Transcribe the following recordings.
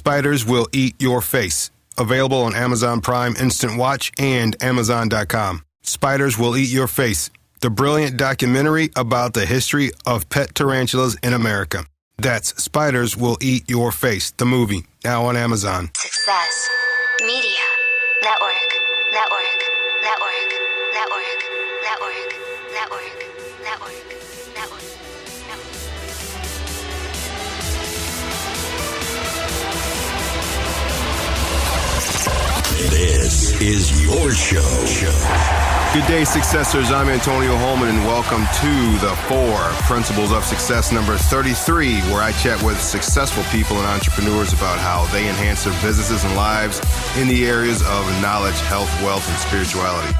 Spiders Will Eat Your Face. Available on Amazon Prime Instant Watch and Amazon.com. Spiders Will Eat Your Face. The brilliant documentary about the history of pet tarantulas in America. That's Spiders Will Eat Your Face, the movie, now on Amazon. Success. Media. Network. Network. Network. Network. Network. Network. Network. Network. This is your show. Good day, Successors. I'm Antonio Holman, and welcome to the 4 Principles of Success number 33, where I chat with successful people and entrepreneurs about how they enhance their businesses and lives in the areas of knowledge, health, wealth, and spirituality.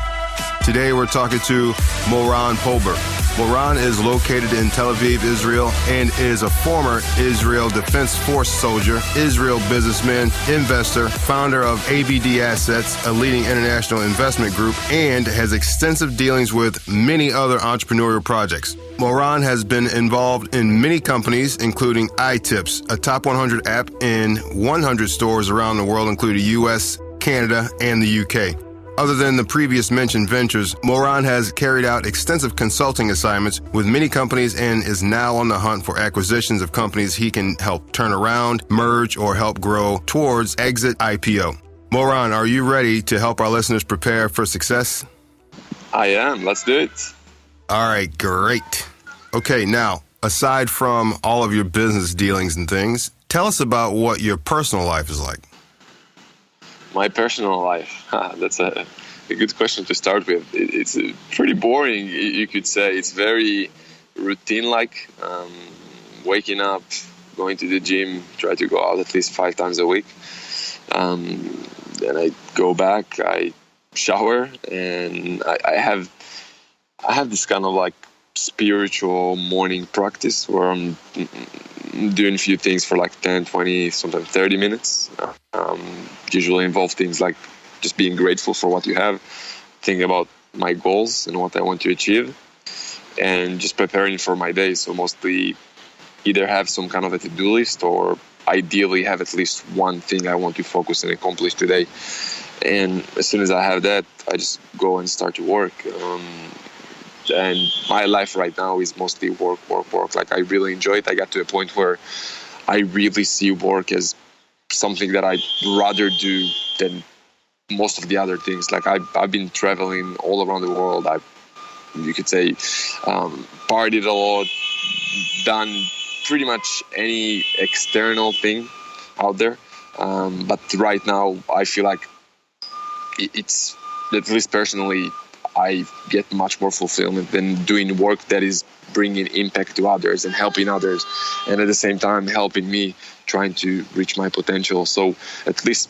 Today, we're talking to Moran Pober. Moran is located in Tel Aviv, Israel, and is a former Israel Defense Force soldier, Israel businessman, investor, founder of ABD Assets, a leading international investment group, and has extensive dealings with many other entrepreneurial projects. Moran has been involved in many companies, including iTips, a top 100 app in 100 stores around the world, including the U.S., Canada, and the U.K. Other than the previous mentioned ventures, Moran has carried out extensive consulting assignments with many companies and is now on the hunt for acquisitions of companies he can help turn around, merge, or help grow towards exit IPO. Moran, are you ready to help our listeners prepare for success? I am. Let's do it. All right, great. Okay, now, aside from all of your business dealings and things, tell us about what your personal life is like. My personal life, that's a good question to start with. It's pretty boring, you could say. It's very routine-like. Waking up, going to the gym, try to go out at least 5 times a week. Then I go back, I shower, and I have this kind of like spiritual morning practice where I'm doing a few things for like 10, 20, sometimes 30 minutes. Usually involve things like just being grateful for what you have, thinking about my goals and what I want to achieve, and just preparing for my day. So mostly either have some kind of a to-do list or ideally have at least one thing I want to focus and accomplish today. And as soon as I have that, I just go and start to work. And my life right now is mostly work. Like, I really enjoy it. I got to a point where I really see work as something that I'd rather do than most of the other things. Like, I've been traveling all around the world. You could say, partied a lot, done pretty much any external thing out there. But right now, I feel like it's, at least personally, I get much more fulfillment than doing work that is bringing impact to others and helping others, and at the same time helping me trying to reach my potential. So at least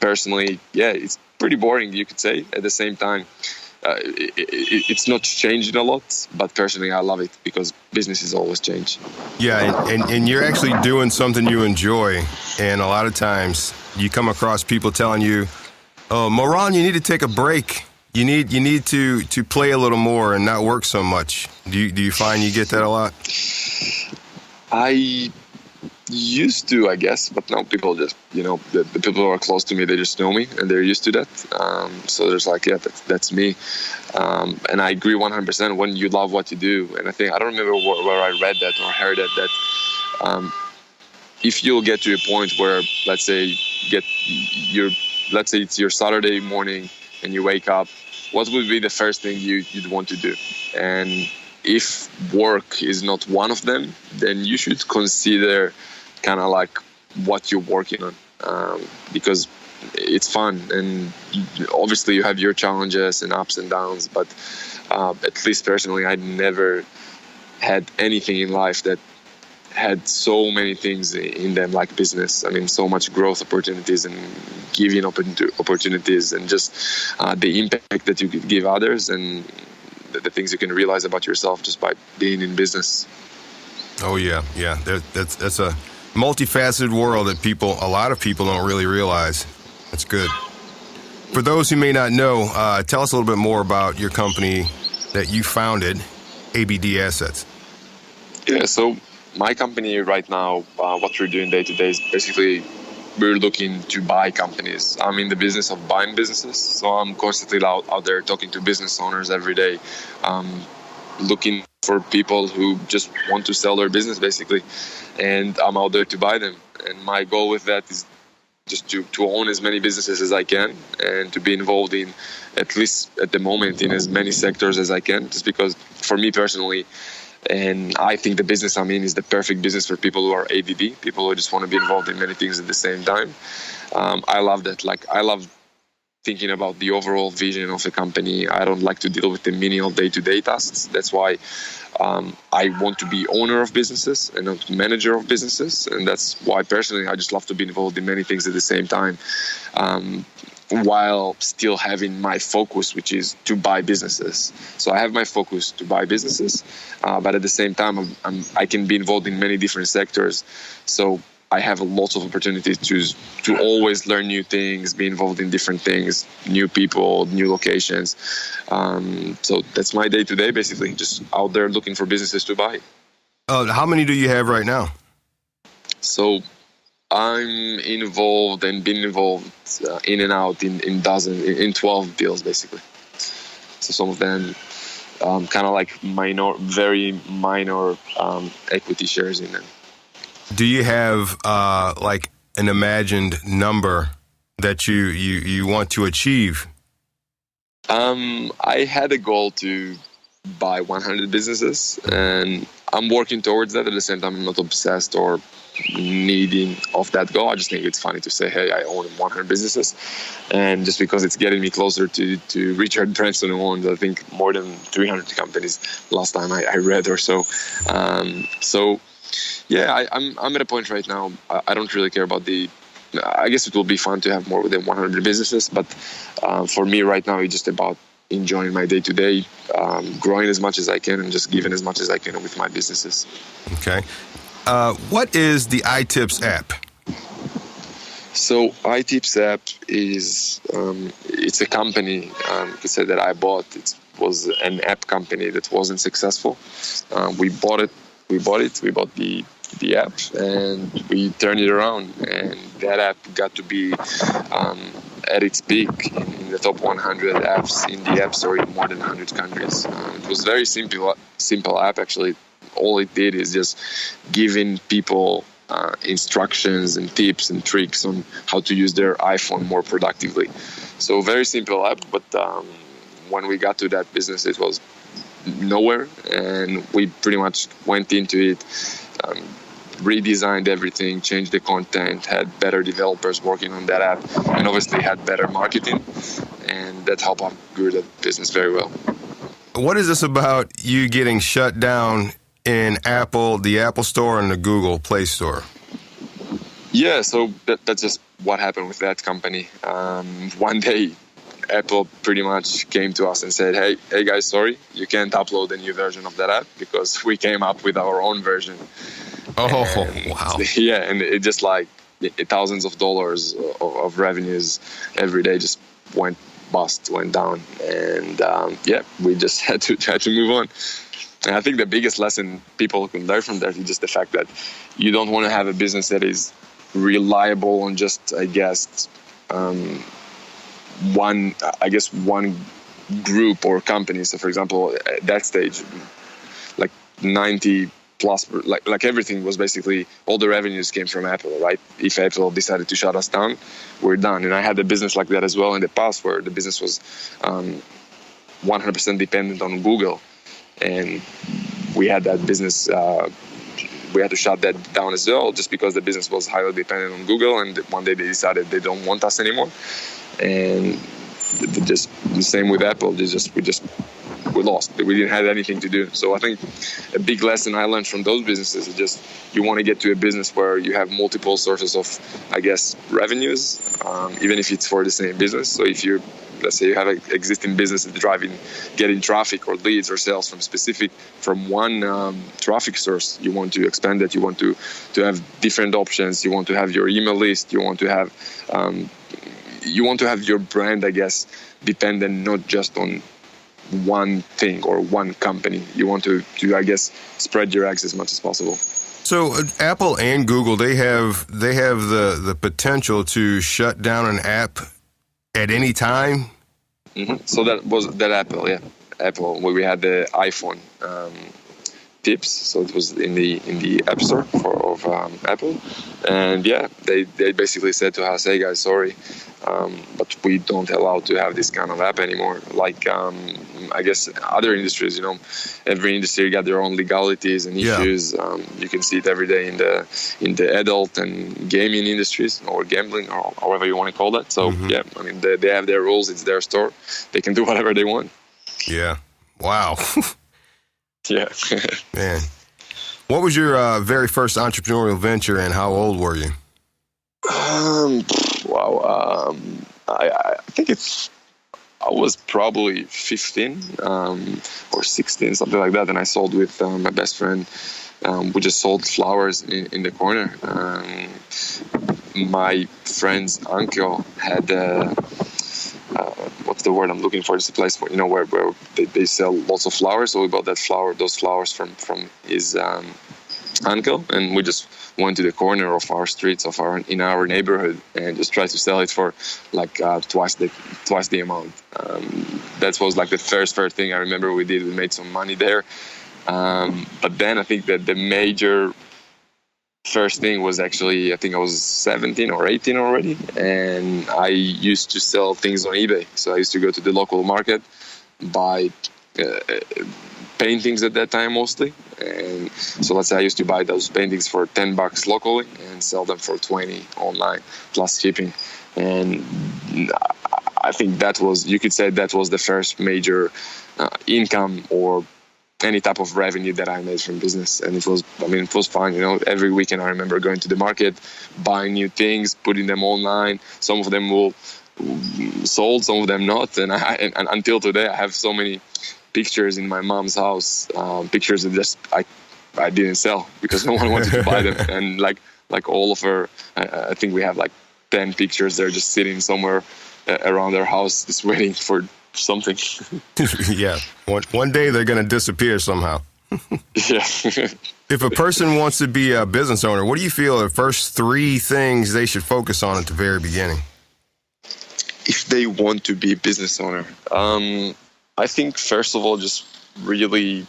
personally, yeah, it's pretty boring, you could say. At the same time, it's not changing a lot, but personally I love it because business is always change. Yeah, and you're actually doing something you enjoy, and a lot of times you come across people telling you, "Oh, Moran, you need to take a break. You need to play a little more and not work so much." Do you find you get that a lot? I used to, I guess, but now people just, the people who are close to me, they just know me and they're used to that. So there's like, yeah, that's me. And I agree 100% when you love what you do. And I don't remember where I read that or heard that if you'll get to a point where, let's say it's your Saturday morning and you wake up, what would be the first thing you'd want to do? And if work is not one of them, then you should consider kind of like what you're working on, because it's fun. And obviously you have your challenges and ups and downs, but at least personally, I never had anything in life that had so many things in them like business. I mean, so much growth opportunities and giving opportunities and just the impact that you could give others and the things you can realize about yourself just by being in business. Oh, yeah. That's a multifaceted world that a lot of people don't really realize. That's good. For those who may not know, tell us a little bit more about your company that you founded, ABD Assets. Yeah, so my company right now, what we're doing day to day is basically we're looking to buy companies. I'm in the business of buying businesses, so I'm constantly out there talking to business owners every day, looking for people who just want to sell their business, basically, and I'm out there to buy them. And my goal with that is just to own as many businesses as I can and to be involved in, at least at the moment, in as many sectors as I can, just because for me personally, and I think the business I'm in is the perfect business for people who are ADD, people who just want to be involved in many things at the same time. I love that. Like, I love thinking about the overall vision of a company. I don't like to deal with the menial day-to-day tasks. That's why I want to be owner of businesses and not manager of businesses. And that's why personally I just love to be involved in many things at the same time, while still having my focus, which is to buy businesses. So I have my focus to buy businesses, but at the same time I can be involved in many different sectors. So I have lots of opportunities to always learn new things, be involved in different things, new people, new locations. So that's my day-to-day, basically, just out there looking for businesses to buy. How many do you have right now? So I'm involved and been involved in and out in 12 deals, basically. So some of them kind of like very minor equity shares in them. Do you have like an imagined number that you want to achieve? I had a goal to buy 100 businesses, and I'm working towards that. At the same time, I'm not obsessed or needing of that goal. I just think it's funny to say, hey, I own 100 businesses, and just because it's getting me closer to Richard Branson, who owns, I think, more than 300 companies last time I read or so. Yeah, I'm at a point right now. I don't really care about I guess it will be fun to have more than 100 businesses, but for me right now, it's just about enjoying my day-to-day, growing as much as I can, and just giving as much as I can with my businesses. Okay. What is the iTips app? So iTips app is it's a company that I bought. It was an app company that wasn't successful. We bought the app, and we turned it around, and that app got to be at its peak in the top 100 apps in the App Store in more than 100 countries. It was very simple app, actually. All it did is just giving people instructions and tips and tricks on how to use their iPhone more productively. So very simple app, but when we got to that business, it was nowhere, and we pretty much went into it, redesigned everything, changed the content, had better developers working on that app, and obviously had better marketing, and that helped us grow that business very well. What is this about you getting shut down in the Apple Store and the Google Play Store? Yeah, so that's just what happened with that company. One day, Apple pretty much came to us and said, hey guys, sorry, you can't upload a new version of that app because we came up with our own version. Oh, wow. Yeah, and it just like thousands of dollars of revenues every day just went down. And we just had to move on. And I think the biggest lesson people can learn from that is just the fact that you don't want to have a business that is reliable on just, I guess, one group or company. So for example, at that stage, like 90 plus, like everything was basically, all the revenues came from Apple, right? If Apple decided to shut us down, we're done. And I had a business like that as well in the past, where the business was 100% dependent on Google. And we had that business, we had to shut that down as well, just because the business was highly dependent on Google. And one day they decided they don't want us anymore. And just the same with Apple. We lost. We didn't have anything to do. So I think a big lesson I learned from those businesses is just, you want to get to a business where you have multiple sources of, I guess, revenues, even if it's for the same business. So if let's say you have an existing business that's getting traffic or leads or sales from one traffic source, you want to expand that. You want to have different options. You want to have your email list. You want to have your brand, I guess, dependent not just on one thing or one company. You want to I guess, spread your eggs as much as possible. So Apple and Google, they have the potential to shut down an app at any time. Mm-hmm. So that Apple, yeah, Apple, where we had the iPhone tips. So it was in the App Store of Apple, and yeah, they basically said to us, "Hey guys, sorry, but we don't allow to have this kind of app anymore." Like I guess other industries, every industry got their own legalities and issues. Yeah. You can see it every day in the adult and gaming industries, or gambling, or however you want to call that. So yeah, I mean they have their rules. It's their store. They can do whatever they want. Yeah. Wow. Yeah. Man. What was your very first entrepreneurial venture, and how old were you? Wow. I think I was probably 15 or 16, something like that. And I sold with my best friend. We just sold flowers in the corner. My friend's uncle had what's the word I'm looking for? It's a place where they sell lots of flowers. So we bought those flowers from his uncle, and we just went to the corner of our streets in our neighborhood and just tried to sell it for like twice the amount. That was like the first thing I remember we did. We made some money there, but then I think that the major first thing was actually, I think I was 17 or 18 already, and I used to sell things on eBay. So I used to go to the local market, buy paintings at that time mostly. And so let's say I used to buy those paintings for $10 locally and sell them for 20 online plus shipping. And I think you could say that was the first major income or any type of revenue that I made from business. And it was fun. Every weekend I remember going to the market, buying new things, putting them online. Some of them will sold, some of them not. And until today, I have so many pictures in my mom's house, pictures that just I didn't sell because no one wanted to buy them. And like all of her, I think we have like 10 pictures. They're just sitting somewhere around our house, just waiting for something. Yeah. One day they're going to disappear somehow. Yeah. If a person wants to be a business owner, what do you feel are the first 3 things they should focus on at the very beginning? If they want to be a business owner, I think first of all, just really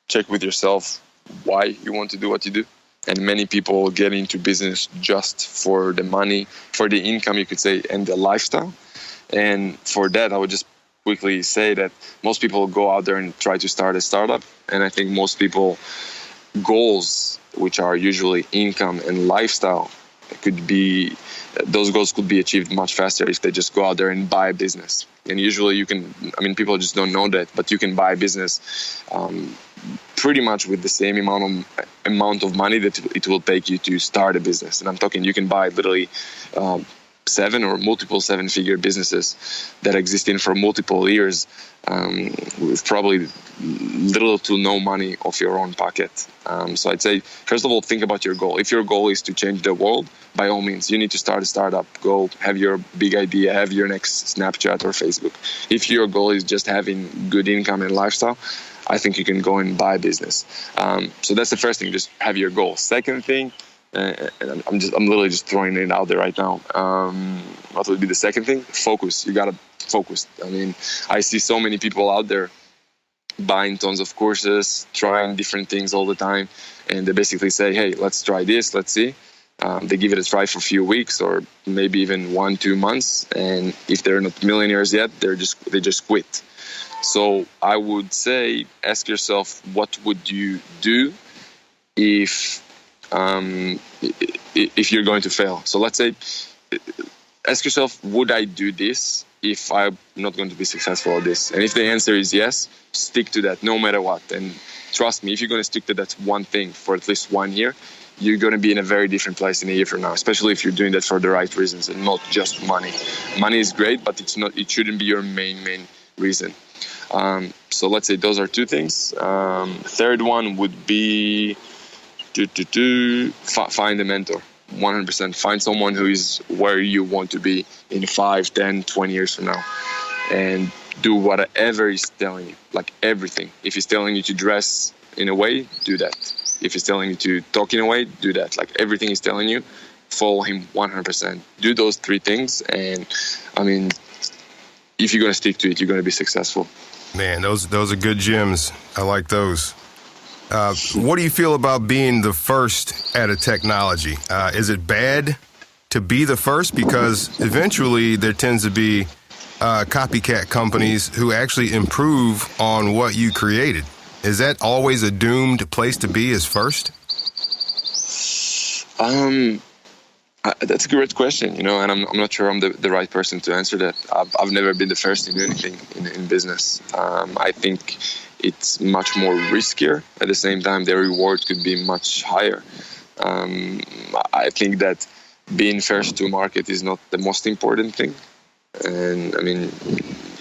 check with yourself why you want to do what you do. And many people get into business just for the money, for the income, you could say, and the lifestyle. And for that, I would just quickly say that most people go out there and try to start a startup. And I think most people goals, which are usually income and lifestyle, those goals could be achieved much faster if they just go out there and buy a business. And usually people just don't know that, but you can buy a business pretty much with the same amount of money that it will take you to start a business. And I'm talking, you can buy literally 7 or multiple 7-figure businesses that exist for multiple years with probably little to no money of your own pocket. So I'd say, first of all, think about your goal. If your goal is to change the world, by all means, you need to start a startup. Go have your big idea, have your next Snapchat or Facebook. If your goal is just having good income and lifestyle, I think you can go and buy a business. So that's the first thing, just have your goal. Second thing, and I'm literally just throwing it out there right now. What would be the second thing? Focus. You gotta focus. I see so many people out there buying tons of courses, trying different things all the time, and they basically say, "Hey, let's try this. Let's see." They give it a try for a few weeks or maybe even 1-2 months, and if they're not millionaires yet, they just quit. So I would say, ask yourself, what would you do if you're going to fail? So let's say, ask yourself, would I do this if I'm not going to be successful at this? And if the answer is yes, stick to that no matter what. And trust me, if you're going to stick to that one thing for at least 1 year, you're going to be in a very different place in a year from now, especially if you're doing that for the right reasons and not just money. Money is great, but it shouldn't be your main reason. So let's say those are 2 things. Third one would be to find a mentor. 100%. Find someone who is where you want to be in 5, 10, 20 years from now. And do whatever he's telling you, like everything. If he's telling you to dress in a way, do that. If he's telling you to talk in a way, do that. Like everything he's telling you, follow him 100%. Do those 3 things, and I mean, if you're going to stick to it, you're going to be successful. Man, those are good gems. I like those. What do you feel about being the first at a technology? Is it bad to be the first? Because eventually there tends to be copycat companies who actually improve on what you created. Is that always a doomed place to be, as first? That's a great question, and I'm not sure I'm the right person to answer that. I've never been the first to do anything in business. I think it's much more riskier. At the same time, the reward could be much higher. I think that being first to market is not the most important thing. And I mean,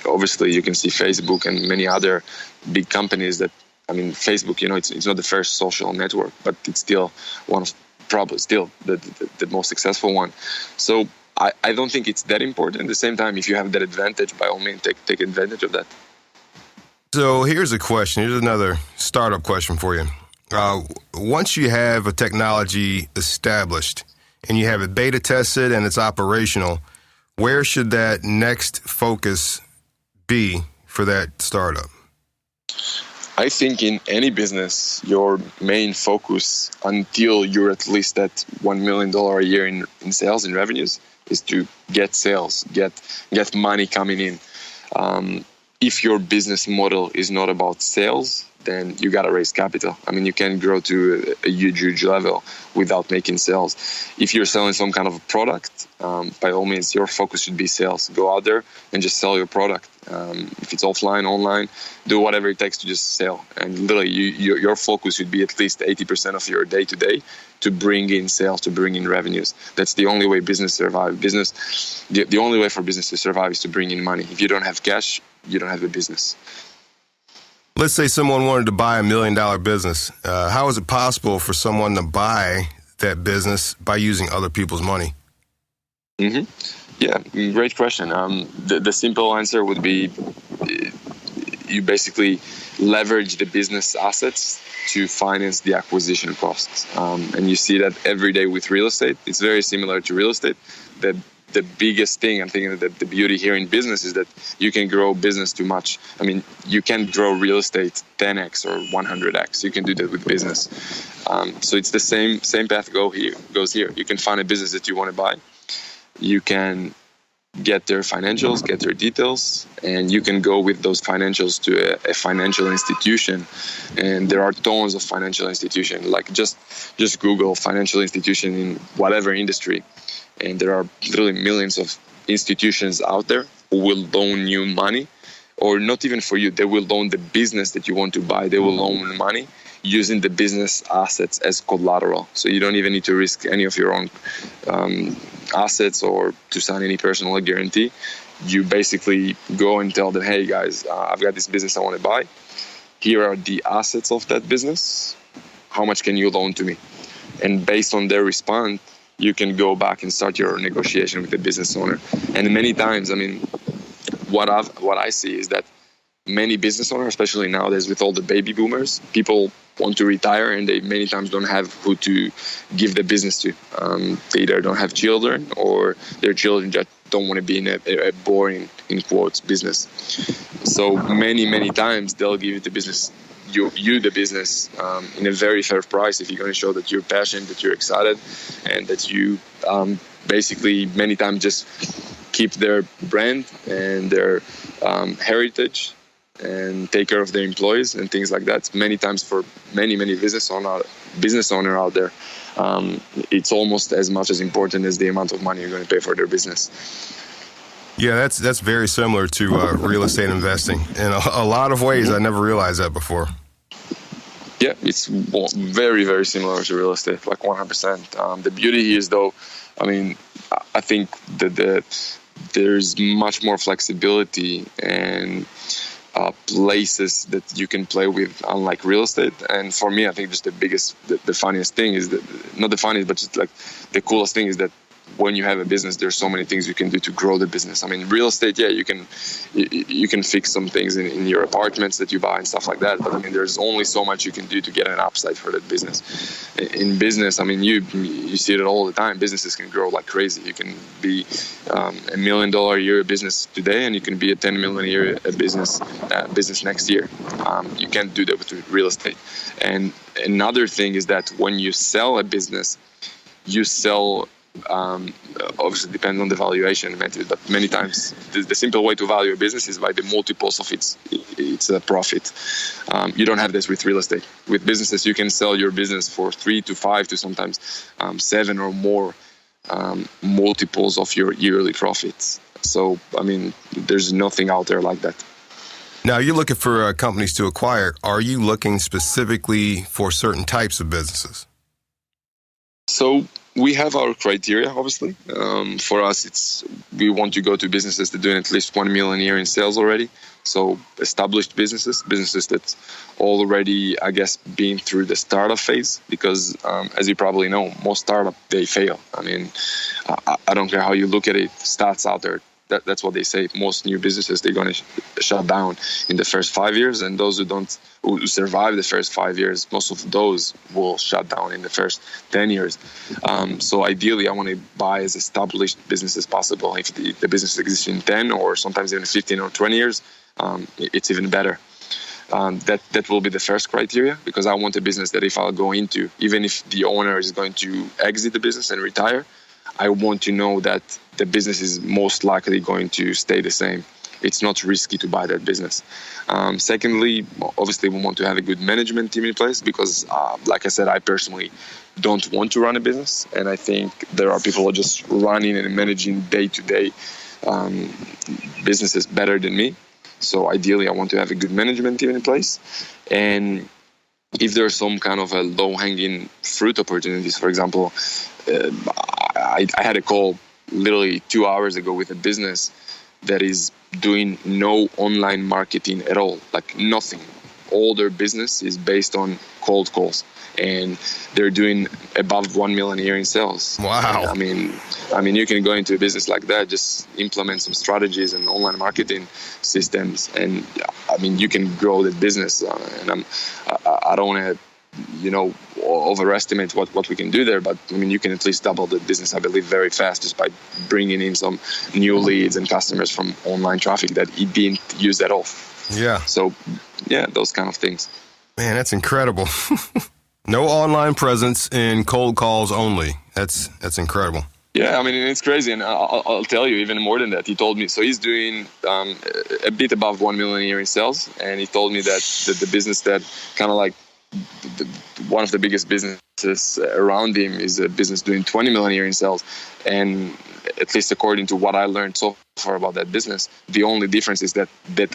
obviously you can see Facebook and many other big companies that, I mean, Facebook, it's not the first social network, but it's still probably still the most successful one. So I don't think it's that important. At the same time, if you have that advantage, by all means, take advantage of that. So here's a question. Here's another startup question for you. Once you have a technology established and you have it beta tested and it's operational, where should that next focus be for that startup? I think in any business, your main focus until you're at least at $1 million a year in sales and revenues is to get sales, get money coming in. If your business model is not about sales, then you got to raise capital. I mean, you can't grow to a huge level without making sales. If you're selling some kind of a product, by all means, your focus should be sales. Go out there and just sell your product. If it's offline, online, do whatever it takes to just sell. And literally, your focus should be at least 80% of your day-to-day to bring in sales, to bring in revenues. That's the only way business survives. The only way for business to survive is to bring in money. If you don't have cash, you don't have a business. Let's say someone wanted to buy $1 million business. How is it possible for someone to buy that business by using other people's money? Mm-hmm. Yeah, great question. The simple answer would be you basically leverage the business assets to finance the acquisition costs. And you see that every day with real estate. It's very similar to real estate. The biggest thing, I'm thinking that the beauty here in business is that you can grow business too much. I mean, you can't grow real estate 10x or 100x. You can do that with business. So it's the same path goes here. You can find a business that you want to buy. You can get their financials, get their details, and you can go with those financials to a financial institution. And there are tons of financial institutions. Like just Google financial institution in whatever industry. And there are literally millions of institutions out there who will loan you money, or not even for you. They will loan the business that you want to buy. They will loan money using the business assets as collateral. So you don't even need to risk any of your own assets or to sign any personal guarantee. You basically go and tell them, hey guys, I've got this business I want to buy. Here are the assets of that business. How much can you loan to me? And based on their response, you can go back and start your negotiation with the business owner. And many times, I mean, what I see is that many business owners, especially nowadays with all the baby boomers, people want to retire and they many times don't have who to give the business to. They either don't have children or their children just don't want to be in a boring, in quotes, business. So many times they'll give you the business, you the business, in a very fair price if you're going to show that you're passionate, that you're excited, and that you basically many times just keep their brand and their heritage and take care of their employees and things like that. Many times for many business owner out there, it's almost as much as important as the amount of money you're going to pay for their business. Yeah, that's very similar to real estate investing in a lot of ways. I never realized that before. Yeah, it's very similar to real estate, like 100%. The beauty is, though, I mean, I think that there's much more flexibility and places that you can play with, unlike real estate. And for me, I think just the funniest thing is that, not the funniest, but just like the coolest thing is that when you have a business, there's so many things you can do to grow the business. I mean, real estate, yeah, you can fix some things in your apartments that you buy and stuff like that. But I mean, there's only so much you can do to get an upside for that business. In business, I mean, you see it all the time. Businesses can grow like crazy. You can be $1 million a year business today, and you can be a $10 million a year business next year. You can't do that with real estate. And another thing is that when you sell a business, you sell, obviously depends on the valuation method, but many times the simple way to value a business is by the multiples of its profit. You don't have this with real estate. With businesses, you can sell your business for 3 to 5 to sometimes 7 or more multiples of your yearly profits. So, I mean, there's nothing out there like that. Now, you're looking for companies to acquire. Are you looking specifically for certain types of businesses? So we have our criteria, obviously. For us, we want to go to businesses that are doing at least $1 million a year in sales already. So established businesses that already, I guess, been through the startup phase. Because as you probably know, most startups, they fail. I mean, I don't care how you look at it, stats out there. That's what they say. Most new businesses, they're going to shut down in the first 5 years, and those who survive the first 5 years, most of those will shut down in the first 10 years. So ideally, I want to buy as established business as possible. If the business exists in 10 or sometimes even 15 or 20 years, it's even better. That will be the first criteria, because I want a business that if I'll go into, even if the owner is going to exit the business and retire, I want to know that the business is most likely going to stay the same. It's not risky to buy that business. Secondly, obviously, we want to have a good management team in place because, like I said, I personally don't want to run a business. And I think there are people who are just running and managing day-to-day businesses better than me. So ideally, I want to have a good management team in place. And if there's some kind of a low-hanging fruit opportunities, for example, I had a call literally 2 hours ago with a business that is doing no online marketing at all, like nothing. All their business is based on cold calls, and they're doing above 1 million a year in sales. Wow. And I mean, you can go into a business like that, just implement some strategies and online marketing systems, and I mean, you can grow the business. And I don't want to, overestimate what we can do there, but I mean, you can at least double the business, I believe, very fast just by bringing in some new leads and customers from online traffic that it didn't use at all. Yeah. So, yeah, those kind of things. Man, that's incredible. No online presence and cold calls only. That's incredible. Yeah, I mean, it's crazy, and I'll tell you even more than that. He told me, so he's doing a bit above 1 million a year in sales, and he told me that the business that kind of like one of the biggest businesses around him is a business doing 20 million a year in sales. And at least according to what I learned so far about that business, the only difference is that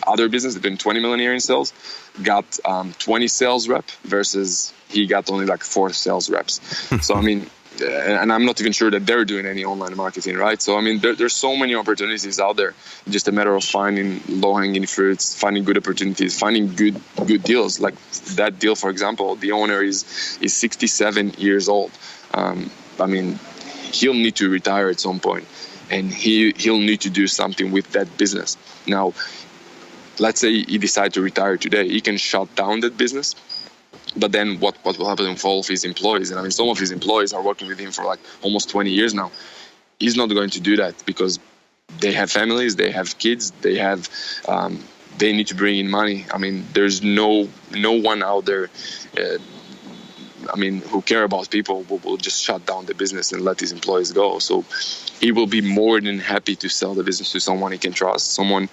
other business that doing 20 million a year in sales got 20 sales rep versus he got only like 4 sales reps. So, I mean, and I'm not even sure that they're doing any online marketing, right? So, I mean, there's so many opportunities out there. Just a matter of finding low-hanging fruits, finding good opportunities, finding good deals. Like that deal, for example, the owner is 67 years old. I mean, he'll need to retire at some point, and he'll need to do something with that business. Now, let's say he decides to retire today. He can shut down that business. But then what will happen to all of his employees? And I mean, some of his employees are working with him for like almost 20 years now. He's not going to do that because they have families, they have kids, they need to bring in money. I mean, there's no one out there, who care about people will just shut down the business and let his employees go. So he will be more than happy to sell the business to someone he can trust, someone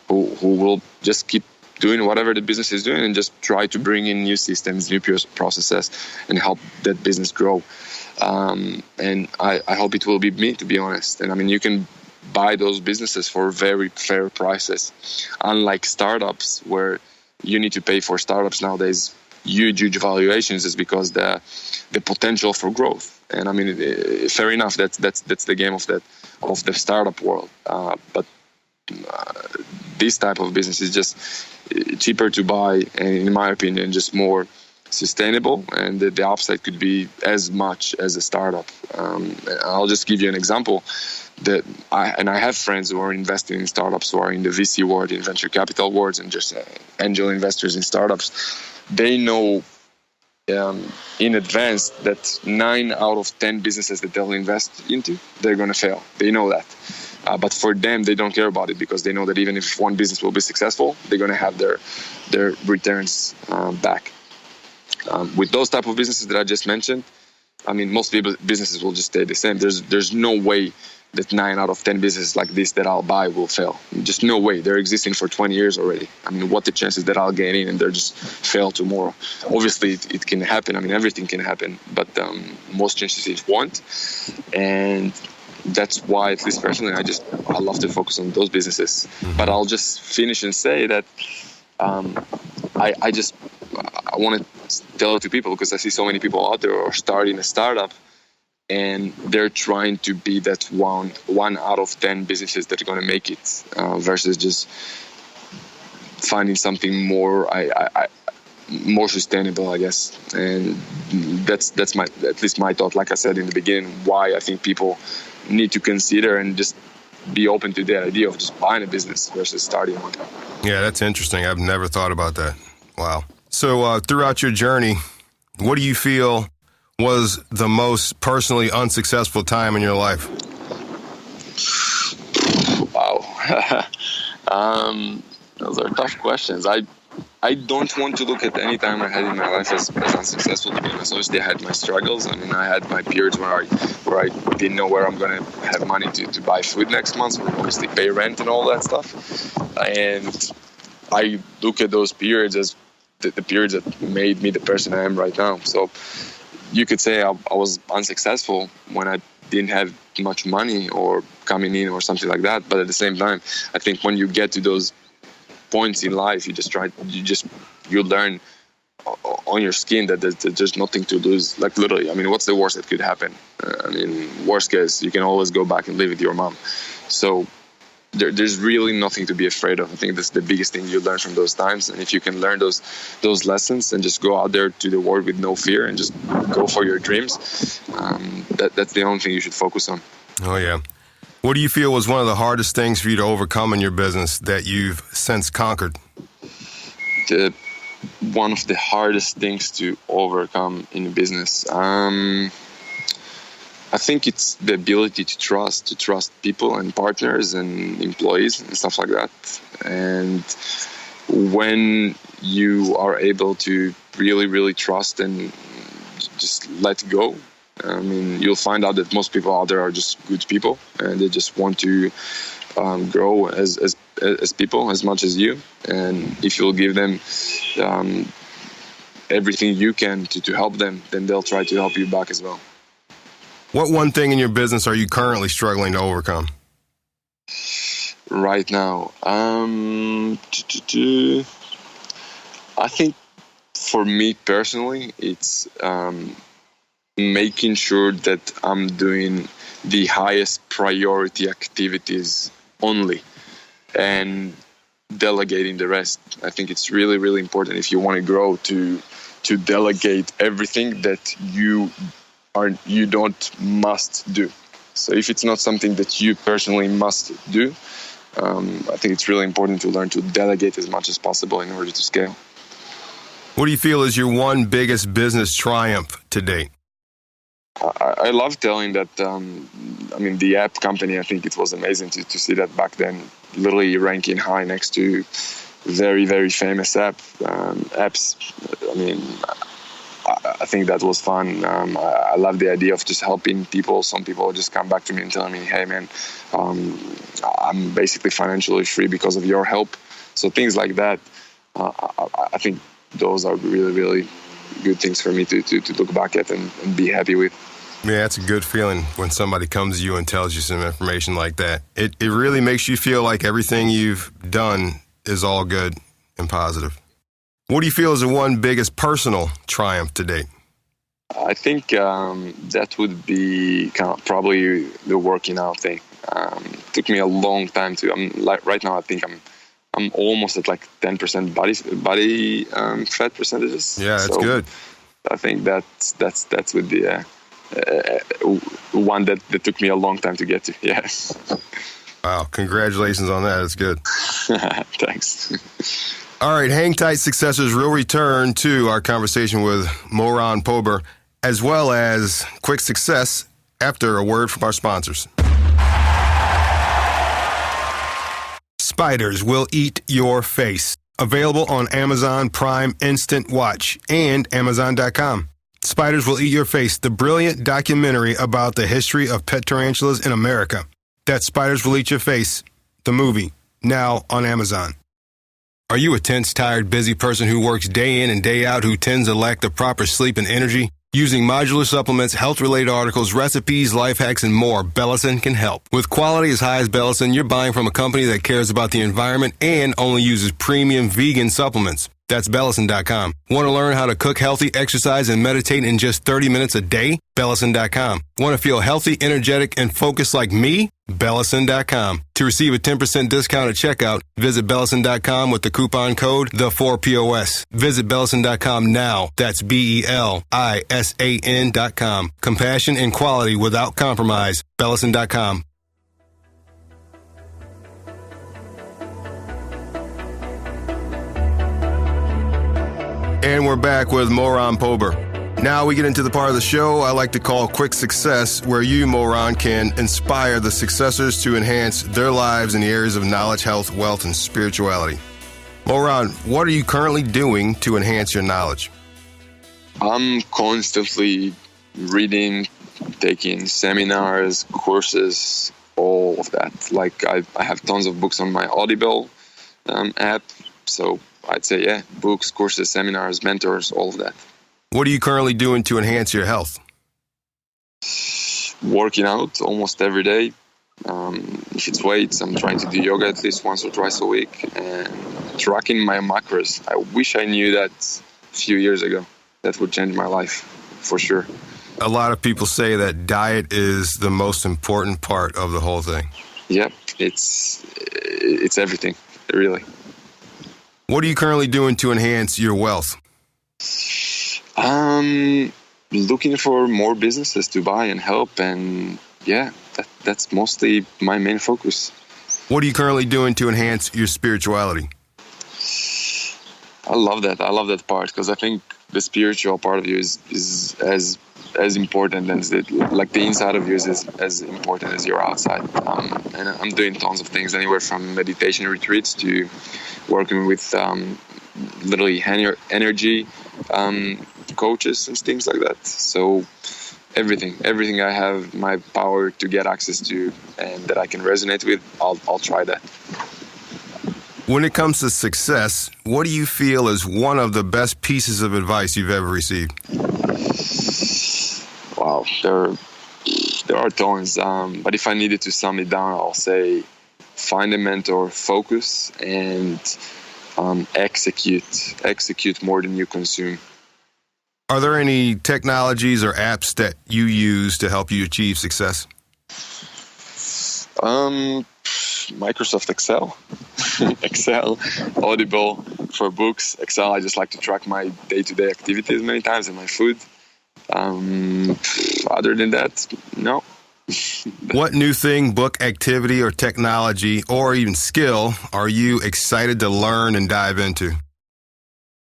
who will just keep doing whatever the business is doing and just try to bring in new systems, new processes, and help that business grow. And I hope it will be me, to be honest. And I mean, you can buy those businesses for very fair prices. Unlike startups, where you need to pay for startups nowadays huge valuations, is because the potential for growth. And I mean, fair enough, that's the game of the startup world. But this type of business is just cheaper to buy, and in my opinion, just more sustainable, and the upside could be as much as a startup. I'll just give you an example. That I have friends who are investing in startups, who are in the VC world, in venture capital worlds, and just angel investors in startups. They know in advance that 9 out of 10 businesses that they'll invest into, they're going to fail. They know that. But for them, they don't care about it, because they know that even if one business will be successful, they're going to have their returns back. With those type of businesses that I just mentioned, I mean, most businesses will just stay the same. There's no way that 9 out of 10 businesses like this that I'll buy will fail. Just no way. They're existing for 20 years already. I mean, what the chances that I'll get in and they'll just fail tomorrow? Obviously, it can happen. I mean, everything can happen, but most chances it won't. And that's why, at least personally, I love to focus on those businesses. But I'll just finish and say that I want to tell it to people, because I see so many people out there who are starting a startup, and they're trying to be that one out of 10 businesses that are going to make it, versus just finding something more more sustainable, I guess. And that's at least my thought. Like I said in the beginning, why I think people need to consider and just be open to the idea of just buying a business versus starting one. Yeah, that's interesting. I've never thought about that. Wow. So throughout your journey, what do you feel was the most personally unsuccessful time in your life? Wow. Those are tough questions. I don't want to look at any time I had in my life as unsuccessful, to be honest. Obviously, I had my struggles. I mean, I had my periods where I didn't know where I'm going to have money to buy food next month, so obviously pay rent and all that stuff. And I look at those periods as the periods that made me the person I am right now. So you could say I was unsuccessful when I didn't have much money or coming in or something like that. But at the same time, I think when you get to those points in life, you learn on your skin that there's nothing to lose. Like, literally, I mean, what's the worst that could happen? I mean, worst case, you can always go back and live with your mom. So there's really nothing to be afraid of. I think that's the biggest thing you learn from those times. And if you can learn those lessons and just go out there to the world with no fear and just go for your dreams, that's the only thing you should focus on. Oh, yeah. What do you feel was one of the hardest things for you to overcome in your business that you've since conquered? One of the hardest things to overcome in business, I think it's the ability to trust people and partners and employees and stuff like that. And when you are able to really, really trust and just let go, I mean, you'll find out that most people out there are just good people, and they just want to grow as people as much as you. And if you'll give them everything you can to help them, then they'll try to help you back as well. What one thing in your business are you currently struggling to overcome? Right now, I think for me personally, it's making sure that I'm doing the highest priority activities only and delegating the rest. I think it's really, really important if you want to grow to delegate everything that you must do. So if it's not something that you personally must do, I think it's really important to learn to delegate as much as possible in order to scale. What do you feel is your one biggest business triumph to date? I love telling that, the app company, I think it was amazing to see that back then, literally ranking high next to very, very famous apps. I think that was fun. I love the idea of just helping people. Some people just come back to me and tell me, hey, man, I'm basically financially free because of your help. So things like that, I think those are really, really good things for me to look back at and be happy with. Yeah, it's a good feeling when somebody comes to you and tells you some information like that. It really makes you feel like everything you've done is all good and positive. What do you feel is the one biggest personal triumph to date? I think that would be probably the working out thing. It took me a long time to. Right now, I think I'm I'm almost at like 10% body fat percentages. Yeah, that's good. I think that's with the one that took me a long time to get to. Yeah. Wow, congratulations on that. That's good. Thanks. All right, hang tight, successors. We'll return to our conversation with Moran Pober, as well as quick success after a word from our sponsors. Spiders Will Eat Your Face. Available on Amazon Prime Instant Watch and Amazon.com. Spiders Will Eat Your Face, the brilliant documentary about the history of pet tarantulas in America. That's Spiders Will Eat Your Face, the movie, now on Amazon. Are you a tense, tired, busy person who works day in and day out who tends to lack the proper sleep and energy? Using modular supplements, health-related articles, recipes, life hacks, and more, Bellison can help. With quality as high as Bellison, you're buying from a company that cares about the environment and only uses premium vegan supplements. That's Bellison.com. Want to learn how to cook healthy, exercise, and meditate in just 30 minutes a day? Bellison.com. Want to feel healthy, energetic, and focused like me? Bellison.com. To receive a 10% discount at checkout, visit Bellison.com with the coupon code THE4POS. Visit Bellison.com now. That's BELISAN.com. Compassion and quality without compromise. Bellison.com. And we're back with Moran Pober. Now we get into the part of the show I like to call Quick Success, where you, Moran, can inspire the successors to enhance their lives in the areas of knowledge, health, wealth, and spirituality. Moran, what are you currently doing to enhance your knowledge? I'm constantly reading, taking seminars, courses, all of that. Like I have tons of books on my Audible app, so I'd say, yeah, books, courses, seminars, mentors, all of that. What are you currently doing to enhance your health? Working out almost every day. If it's weights, I'm trying to do yoga at least once or twice a week, and tracking my macros. I wish I knew that a few years ago. That would change my life for sure. A lot of people say that diet is the most important part of the whole thing. Yep, it's everything, really. What are you currently doing to enhance your wealth? Looking for more businesses to buy and help, and yeah, that's mostly my main focus. What are you currently doing to enhance your spirituality? I love that. I love that part, because I think the spiritual part of you is as important as the inside of you is as important as your outside. And I'm doing tons of things, anywhere from meditation retreats to working with literally energy coaches and things like that. So everything I have my power to get access to and that I can resonate with, I'll try that. When it comes to success, what do you feel is one of the best pieces of advice you've ever received? Wow, there are tons, but if I needed to sum it down, I'll say find a mentor, focus, and execute more than you consume. Are there any technologies or apps that you use to help you achieve success? Microsoft Excel, Audible for books. Excel, I just like to track my day-to-day activities many times and my food. Other than that, no. What new thing, book, activity, or technology, or even skill are you excited to learn and dive into?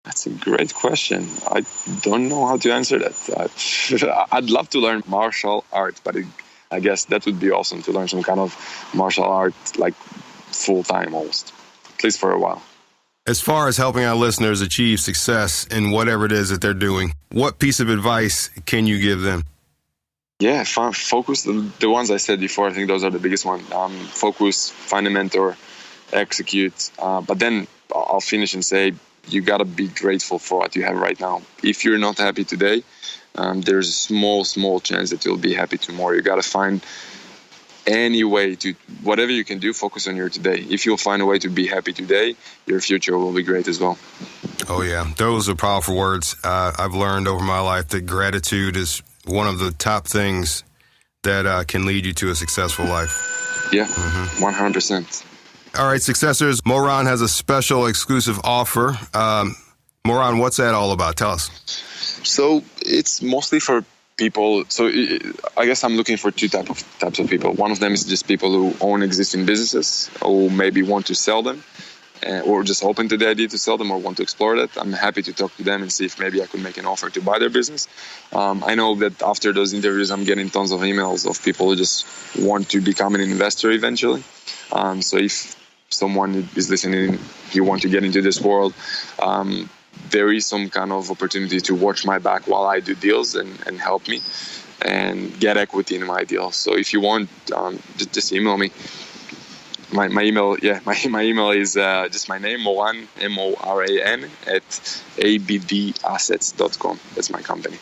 That's a great question. I don't know how to answer that. I'd love to learn martial arts, but I guess that would be awesome to learn some kind of martial art, like full-time almost, at least for a while. As far as helping our listeners achieve success in whatever it is that they're doing, what piece of advice can you give them? Yeah, focus. The ones I said before, I think those are the biggest ones. Focus, find a mentor, execute. But then I'll finish and say, you got to be grateful for what you have right now. If you're not happy today, there's a small chance that you'll be happy tomorrow. You got to find any way to, whatever you can do, focus on your today. If you'll find a way to be happy today, your future will be great as well. Oh, yeah. Those are powerful words. I've learned over my life that gratitude is one of the top things that can lead you to a successful life. Yeah, 100%. All right, Successors, Moran has a special exclusive offer. Moran, what's that all about? Tell us. So it's mostly for people. So I guess I'm looking for two types of people. One of them is just people who own existing businesses who maybe want to sell them or just open to the idea to sell them or want to explore that. I'm happy to talk to them and see if maybe I could make an offer to buy their business. I know that after those interviews, I'm getting tons of emails of people who just want to become an investor eventually. So if someone is listening, you want to get into this world, there is some kind of opportunity to watch my back while I do deals and help me and get equity in my deal. So if you want, just email me. My email is just my name, Moran, Moran, at abdassets.com. That's my company.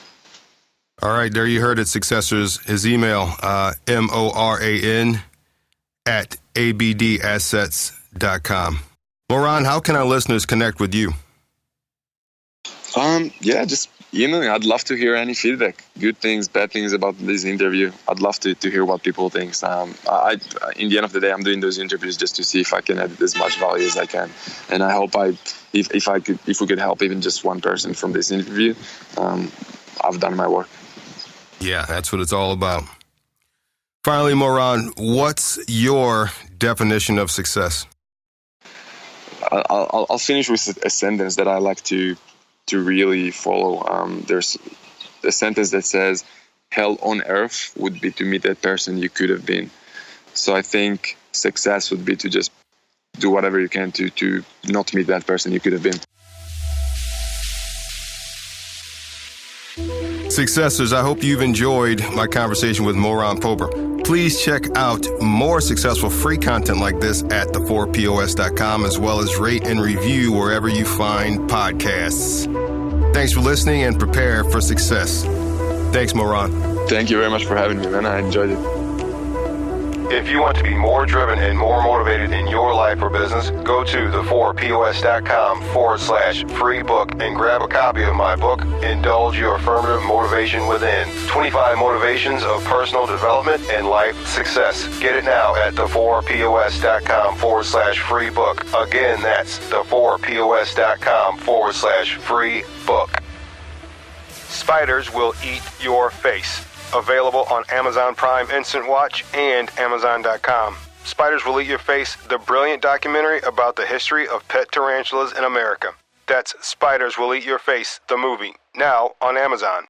All right, there you heard it, Successors. His email, Moran at abdassets.com. Moran, how can our listeners connect with you? Just email me. I'd love to hear any feedback, good things, bad things about this interview. I'd love to hear what people think. In the end of the day, I'm doing those interviews just to see if I can add as much value as I can. And I hope if we could help even just one person from this interview, I've done my work. Yeah, that's what it's all about. Finally, Moran, what's your definition of success? I'll finish with a sentence that I like to really follow. There's a sentence that says, hell on earth would be to meet that person you could have been. So I think success would be to just do whatever you can to not meet that person you could have been. Successors, I hope you've enjoyed my conversation with Moran Pober. Please check out more successful free content like this at the4pos.com, as well as rate and review wherever you find podcasts. Thanks for listening and prepare for success. Thanks, Moran. Thank you very much for having me, man. I enjoyed it. If you want to be more driven and more motivated in your life or business, go to the4pos.com/free book and grab a copy of my book, Indulge Your Affirmative Motivation Within. 25 motivations of personal development and life success. Get it now at the4pos.com/free book. Again, that's the4pos.com/free book. Spiders Will Eat Your Face. Available on Amazon Prime Instant Watch and Amazon.com. Spiders Will Eat Your Face, the brilliant documentary about the history of pet tarantulas in America. That's Spiders Will Eat Your Face, the movie, now on Amazon.